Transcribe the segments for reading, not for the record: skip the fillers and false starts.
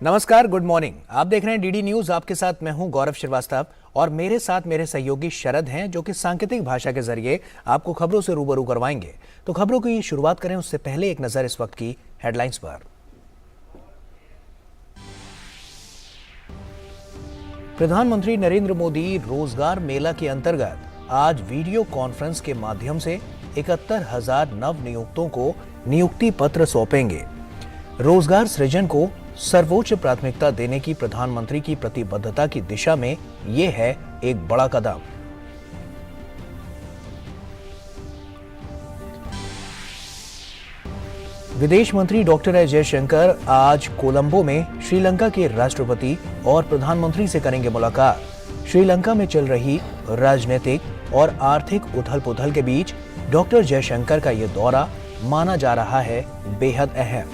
नमस्कार, good morning. आप देख रहे हैं डीडी न्यूज। आपके साथ मैं हूं गौरव श्रीवास्तव और मेरे साथ मेरे सहयोगी शरद हैं, जो कि सांकेतिक भाषा के जरिए आपको खबरों से रूबरू करवाएंगे। तो खबरों की शुरुआत करें उससे पहले एक नजर इस वक्त की हेडलाइंस पर। प्रधानमंत्री नरेंद्र मोदी रोजगार मेला के अंतर्गत आज वीडियो कॉन्फ्रेंस के माध्यम से 71,000 नव नियुक्तों को नियुक्ति पत्र सौंपेंगे। रोजगार सृजन को सर्वोच्च प्राथमिकता देने की प्रधानमंत्री की प्रतिबद्धता की दिशा में यह है एक बड़ा कदम। विदेश मंत्री डॉक्टर एस जयशंकर आज कोलंबो में श्रीलंका के राष्ट्रपति और प्रधानमंत्री से करेंगे मुलाकात। श्रीलंका में चल रही राजनीतिक और आर्थिक उथल-पुथल के बीच डॉक्टर जयशंकर का यह दौरा माना जा रहा है बेहद अहम।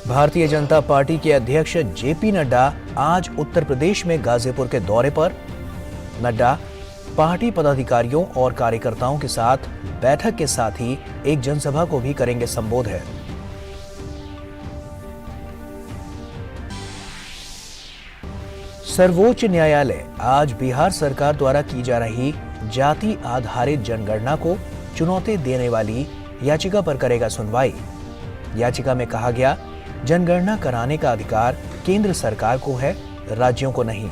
भारतीय जनता पार्टी के अध्यक्ष जेपी नड्डा आज उत्तर प्रदेश में गाजीपुर के दौरे पर। नड्डा पार्टी पदाधिकारियों और कार्यकर्ताओं के साथ बैठक के साथ ही एक जनसभा को भी करेंगे संबोधित। सर्वोच्च न्यायालय आज बिहार सरकार द्वारा की जा रही जाति आधारित जनगणना को चुनौती देने वाली याचिका पर करेगा सुनवाई। याचिका में कहा गया, जनगणना कराने का अधिकार केंद्र सरकार को है, राज्यों को नहीं।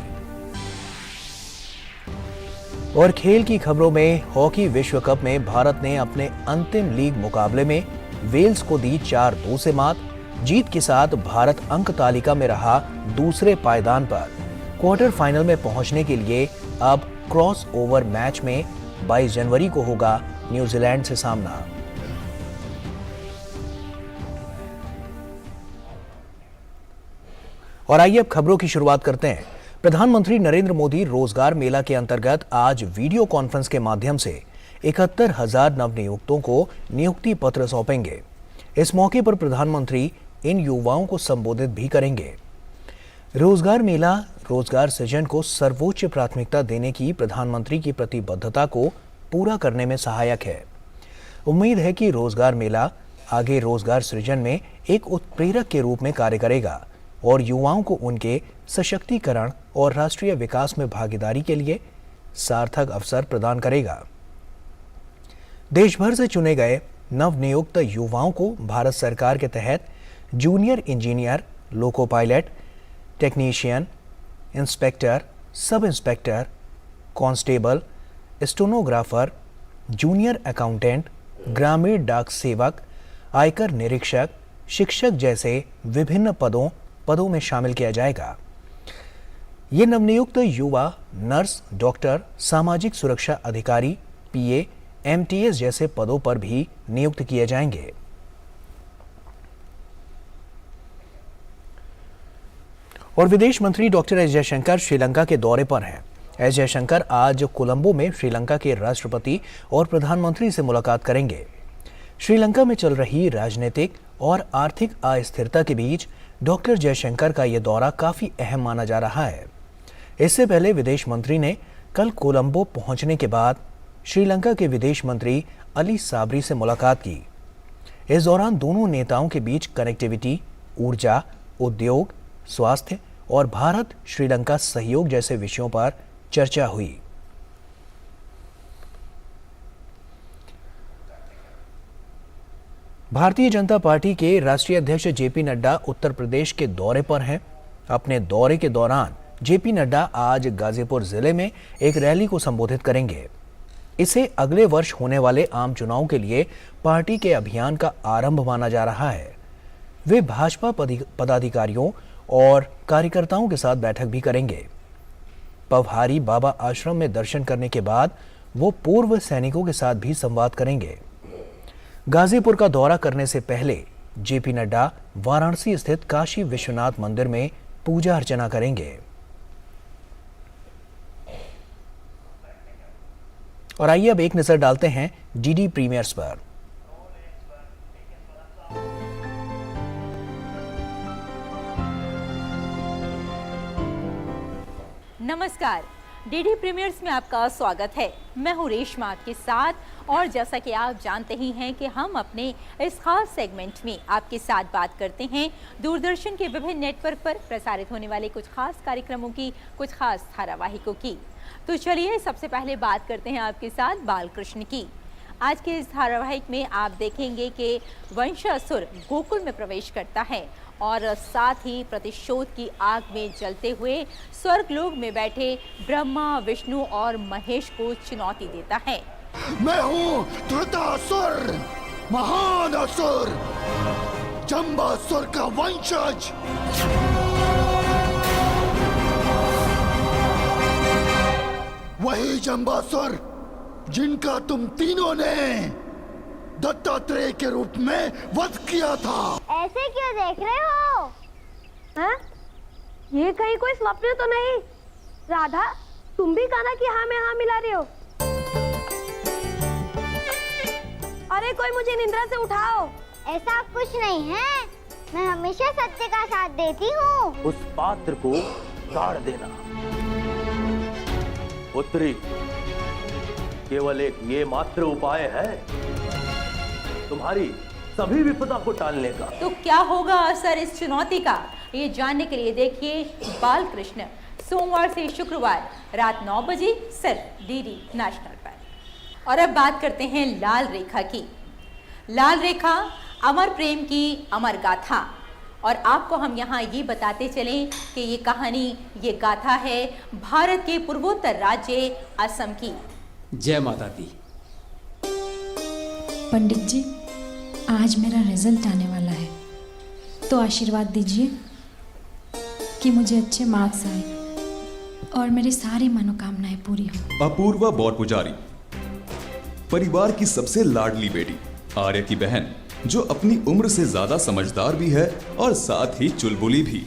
और खेल की खबरों में हॉकी विश्व कप में भारत ने अपने अंतिम लीग मुकाबले में वेल्स को दी 4-2 से मात। जीत के साथ भारत अंक तालिका में रहा दूसरे पायदान पर। क्वार्टर फाइनल में पहुंचने के लिए अब क्रॉस ओवर मैच में 22 जनवरी को होगा न्यूजीलैंड से सामना। और आइए अब खबरों की शुरुआत करते हैं। प्रधानमंत्री नरेंद्र मोदी रोजगार मेला के अंतर्गत आज वीडियो कॉन्फ्रेंस के माध्यम से 71,000 नवनियुक्तों को नियुक्ति पत्र सौंपेंगे। इस मौके पर प्रधानमंत्री इन युवाओं को संबोधित भी करेंगे। रोजगार मेला रोजगार सृजन को सर्वोच्च प्राथमिकता देने की प्रधानमंत्री की प्रतिबद्धता को पूरा करने में सहायक है। उम्मीद है कि रोजगार मेला आगे रोजगार सृजन में एक उत्प्रेरक के रूप में कार्य करेगा और युवाओं को उनके सशक्तिकरण और राष्ट्रीय विकास में भागीदारी के लिए सार्थक अवसर प्रदान करेगा। देश भर से चुने गए नवनियुक्त युवाओं को भारत सरकार के तहत junior engineer, loco pilot, technician, inspector, sub inspector, constable, stenographer, junior accountant, ग्रामीण डाक सेवक, आयकर निरीक्षक, शिक्षक जैसे विभिन्न पदों में शामिल किया जाएगा। ये नवनियुक्त युवा नर्स, डॉक्टर, सामाजिक सुरक्षा अधिकारी, पीए, एमटीएस जैसे पदों पर भी नियुक्त किए जाएंगे। और विदेश मंत्री डॉक्टर एस जयशंकर श्रीलंका के दौरे पर हैं। एस जयशंकर आज कोलंबो में श्रीलंका के राष्ट्रपति और प्रधानमंत्री से मुलाकात करेंगे। श्रीलंका में चल रही राजनीतिक और आर्थिक अस्थिरता के बीच डॉक्टर जयशंकर का यह दौरा काफी अहम माना जा रहा है। इससे पहले विदेश मंत्री ने कल कोलंबो पहुंचने के बाद श्रीलंका के विदेश मंत्री अली साबरी से मुलाकात की। इस दौरान दोनों नेताओं के बीच कनेक्टिविटी, ऊर्जा, उद्योग, स्वास्थ्य और भारत श्रीलंका सहयोग जैसे विषयों पर चर्चा हुई। भारतीय जनता पार्टी के राष्ट्रीय अध्यक्ष जेपी नड्डा उत्तर प्रदेश के दौरे पर हैं। अपने दौरे के दौरान जेपी नड्डा आज गाजीपुर जिले में एक रैली को संबोधित करेंगे। इसे अगले वर्ष होने वाले आम चुनाव के लिए पार्टी के अभियान का आरंभ माना जा रहा है। वे भाजपा पदाधिकारियों और कार्यकर्ताओं के साथ बैठक भी करेंगे। पवहारी बाबा आश्रम में दर्शन करने के बाद वो पूर्व सैनिकों के साथ भी संवाद करेंगे। गाजीपुर का दौरा करने से पहले जेपी नड्डा वाराणसी स्थित काशी विश्वनाथ मंदिर में पूजा अर्चना करेंगे। और आइए अब एक नजर डालते हैं डीडी प्रीमियर्स पर। नमस्कार, डीडी प्रीमियर्स में आपका स्वागत है। मैं हूँ रेशमा आपके साथ और जैसा कि आप जानते ही हैं कि हम अपने इस खास सेगमेंट में आपके साथ बात करते हैं दूरदर्शन के विभिन्न नेटवर्क पर प्रसारित होने वाले कुछ खास कार्यक्रमों की, कुछ खास धारावाहिकों की। तो चलिए सबसे पहले बात करते हैं आपके साथ बालकृष्ण की। आज के इस धारावाहिक में आप देखेंगे कि वंशासुर गोकुल में प्रवेश करता है और साथ ही प्रतिशोध की आग में जलते हुए स्वर्गलोक में बैठे ब्रह्मा, विष्णु और महेश को चुनौती देता है। मैं हूँ धृतराष्ट्र, महान असुर, जम्बासुर का वंशज। वही जम्बासुर जिनका तुम तीनों ने दत्तात्रेय के रूप में वध किया था। ऐसे क्यों देख रहे हो? हाँ? ये कहीं कोई स्वप्न तो नहीं? राधा, तुम भी कान्हा की हाँ में हाँ मिला रही हो। अरे कोई मुझे निंद्रा से उठाओ। ऐसा कुछ नहीं है, मैं हमेशा सत्य का साथ देती हूँ। उस पात्र को गाड़ देना। पुत्री, केवल एक ये मात्र उपाय है तुम्हारी सभी विपदा को टालने का। तो क्या होगा असर इस चुनौती का, ये जानने के लिए देखिए बालकृष्ण सोमवार से शुक्रवार रात 9 बजे सिर्फ डीडी नेशनल पर। और अब बात करते हैं लाल रेखा की। लाल रेखा अमर प्रेम की अमर गाथा। और आपको हम यहाँ ये बताते चलें कि ये कहानी, ये गाथा है भारत के पूर्वोत्तर राज्य असम की। जय माता दी। पंडित जी, आज मेरा रिजल्ट आने वाला है, तो आशीर्वाद दीजिए कि मुझे अच्छे मार्क्स आए और मेरी सारी मनोकामनाएं पूरी हो। अपूर्वा बौर पुजारी, परिवार की सबसे लाडली बेटी, आर्य की बहन, जो अपनी उम्र से ज्यादा समझदार भी है और साथ ही चुलबुली भी।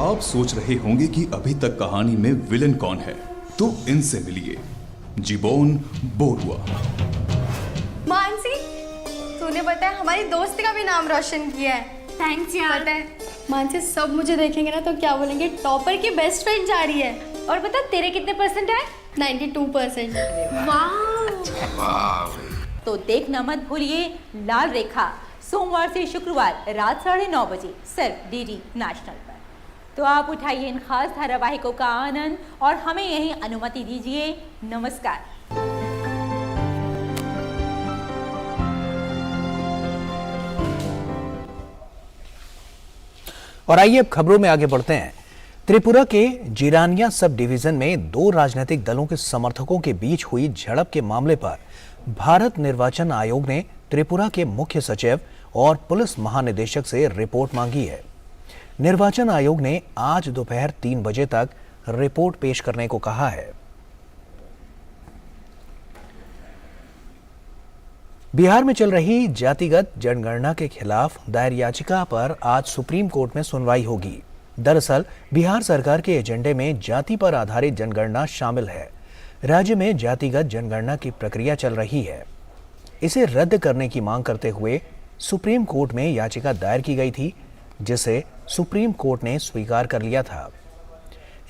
आप सोच रहे होंगे कि अभी तक कहानी में विलन कौन है, तो इनसे मिलिए, जिबोन बोरुआ। मानसी, तूने पता है हमारी दोस्ती का भी नाम रोशन किया है। थैंक्स यार। पता है मानसी, सब मुझे देखेंगे ना तो क्या बोलेंगे, टॉपर की बेस्ट फ्रेंड जा रही है। और बता तेरे कितने परसेंट आए? 92%। वाह। तो देखना मत भूलिए लाल रेखा, सोमवार से शुक्रवार रात 9:30 बजे सिर्फ डीडी नेशनल पर। तो आप उठाइए इन खास धारावाहिकों का आनंद और हमें यही अनुमति दीजिए। नमस्कार। और आइए अब खबरों में आगे बढ़ते हैं। त्रिपुरा के जिरानिया सब डिवीजन में 2 राजनीतिक दलों के समर्थकों के बीच हुई झड़प के मामले पर भारत निर्वाचन आयोग ने त्रिपुरा के मुख्य सचिव और पुलिस महानिदेशक से रिपोर्ट मांगी है। निर्वाचन आयोग ने आज दोपहर 3 बजे तक रिपोर्ट पेश करने को कहा है। बिहार में चल रही जातिगत जनगणना के खिलाफ दायर याचिका पर आज सुप्रीम कोर्ट में सुनवाई होगी। दरअसल बिहार सरकार के एजेंडे में जाति पर आधारित जनगणना शामिल है। राज्य में जातिगत जनगणना की प्रक्रिया चल रही है। इसे रद्द करने की मांग करते हुए सुप्रीम कोर्ट में याचिका दायर की गई थी, जिसे सुप्रीम कोर्ट ने स्वीकार कर लिया था।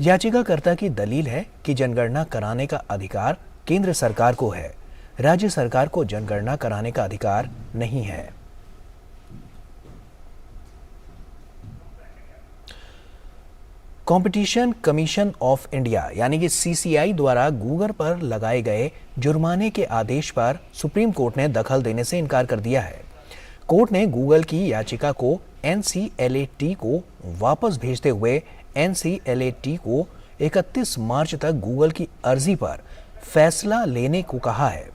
याचिकाकर्ता की दलील है कि जनगणना कराने का अधिकार केंद्र सरकार को है, राज्य सरकार को जनगणना कराने का अधिकार नहीं है। कंपटीशन कमीशन ऑफ इंडिया यानी कि सीसीआई द्वारा गूगल पर लगाए गए जुर्माने के आदेश पर सुप्रीम कोर्ट ने दखल देने से इनकार कर दिया है। कोर्ट ने गूगल की याचिका को एनसीएलएटी को वापस भेजते हुए एनसीएलएटी को 31 मार्च तक गूगल की अर्जी पर फैसला लेने को कहा है।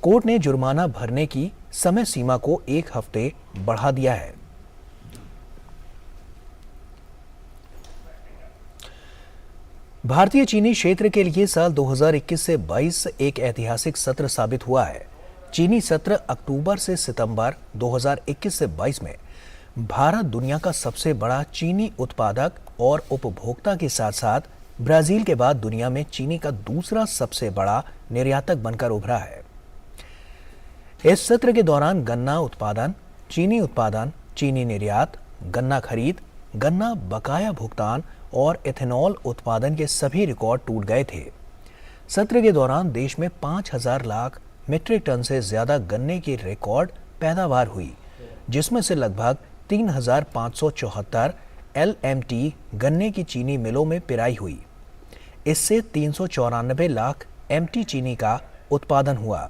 कोर्ट ने जुर्माना भरने की समय सीमा को 1 हफ्ते बढ़ा दिया है। भारतीय चीनी क्षेत्र के लिए साल 2021 से 22 एक ऐतिहासिक सत्र साबित हुआ है। चीनी सत्र अक्टूबर से सितंबर 2021 से 22 में भारत दुनिया का सबसे बड़ा चीनी उत्पादक और उपभोक्ता के साथ साथ ब्राजील के बाद दुनिया में चीनी का दूसरा सबसे बड़ा निर्यातक बनकर उभरा है। इस सत्र के दौरान गन्ना उत्पादन, चीनी निर्यात, गन्ना खरीद, गन्ना बकाया भुगतान और इथेनॉल उत्पादन के सभी रिकॉर्ड टूट गए थे। सत्र के दौरान देश में 5,000 लाख मीट्रिक टन से ज्यादा गन्ने की रिकॉर्ड पैदावार हुई, जिसमें से लगभग 3,574 LMT गन्ने की चीनी मिलों में पिराई हुई। इससे 394 लाख MT चीनी का उत्पादन हुआ,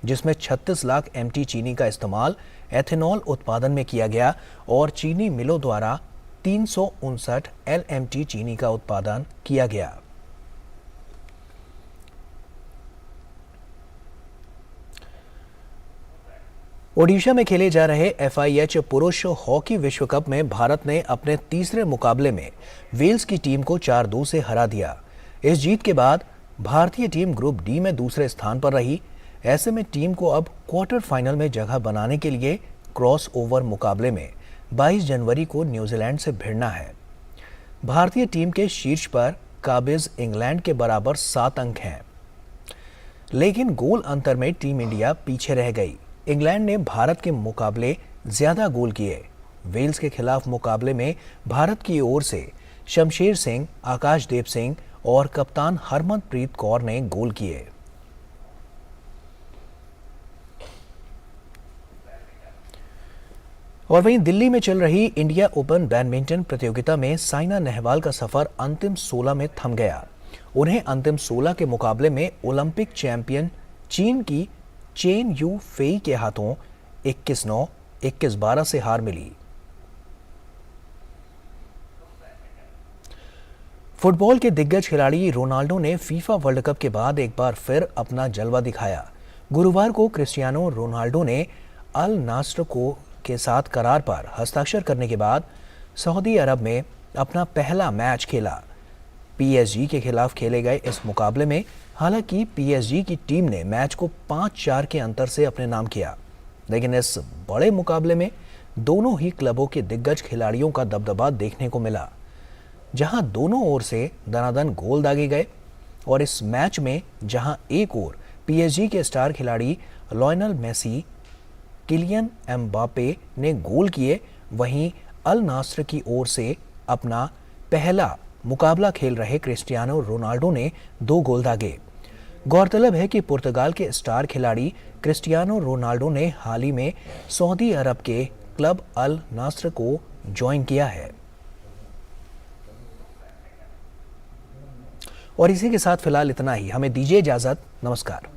जिसमें 36 लाख MT चीनी का इस्तेमाल एथेनॉल उत्पादन में किया गया और चीनी मिलों द्वारा 359 LMT चीनी का उत्पादन किया गया। ओडिशा में खेले जा रहे FIH पुरुष हॉकी विश्व कप में भारत ने अपने तीसरे मुकाबले में वेल्स की टीम को 4-2 से हरा दिया। इस जीत के बाद भारतीय टीम ग्रुप डी में दूसरे स्थान पर रही। ऐसे में टीम को अब क्वार्टर फाइनल में जगह बनाने के लिए क्रॉस ओवर मुकाबले में 22 जनवरी को न्यूजीलैंड से भिड़ना है। भारतीय टीम के शीर्ष पर काबिज इंग्लैंड के बराबर 7 अंक हैं, लेकिन गोल अंतर में टीम इंडिया पीछे रह गई। इंग्लैंड ने भारत के मुकाबले ज्यादा गोल किए। वेल्स के खिलाफ मुकाबले में भारत की ओर से शमशेर सिंह, आकाशदीप सिंह और कप्तान हरमनप्रीत कौर ने गोल किए। और वहीं दिल्ली में चल रही इंडिया ओपन बैडमिंटन प्रतियोगिता में साइना नेहवाल का सफर अंतिम 16 में थम गया। उन्हें अंतिम 16 के मुकाबले में ओलंपिक चैंपियन चीन की चेन यू फेई के हाथों 21-9, 21-12 से हार मिली। फुटबॉल के दिग्गज खिलाड़ी रोनाल्डो ने फीफा वर्ल्ड कप के बाद एक बार फिर अपना जलवा दिखाया। गुरुवार को क्रिस्टियानो रोनाल्डो ने अल नास्र के साथ करार पर हस्ताक्षर करने के बाद सऊदी अरब में अपना पहला मैच खेला। PSG के खिलाफ खेले गए इस मुकाबले में हालांकि PSG की टीम ने मैच को 5-4 के अंतर से अपने नाम किया, लेकिन इस बड़े मुकाबले में दोनों ही क्लबों के दिग्गज खिलाड़ियों का दबदबा देखने को मिला, जहां दोनों ओर से दनादन गोल दागे गए। और इस मैच में जहां एक ओर PSG के स्टार खिलाड़ी लियोनेल मेसी, किलियन एम्बापे ने गोल किए, वहीं अल नास्र की ओर से अपना पहला मुकाबला खेल रहे क्रिस्टियानो रोनाल्डो ने 2 गोल दागे। गौरतलब है कि पुर्तगाल के स्टार खिलाड़ी क्रिस्टियानो रोनाल्डो ने हाल ही में सऊदी अरब के क्लब अल नास्र को ज्वाइन किया है। और इसी के साथ फिलहाल इतना ही। हमें दीजिए इजाजत। नमस्कार।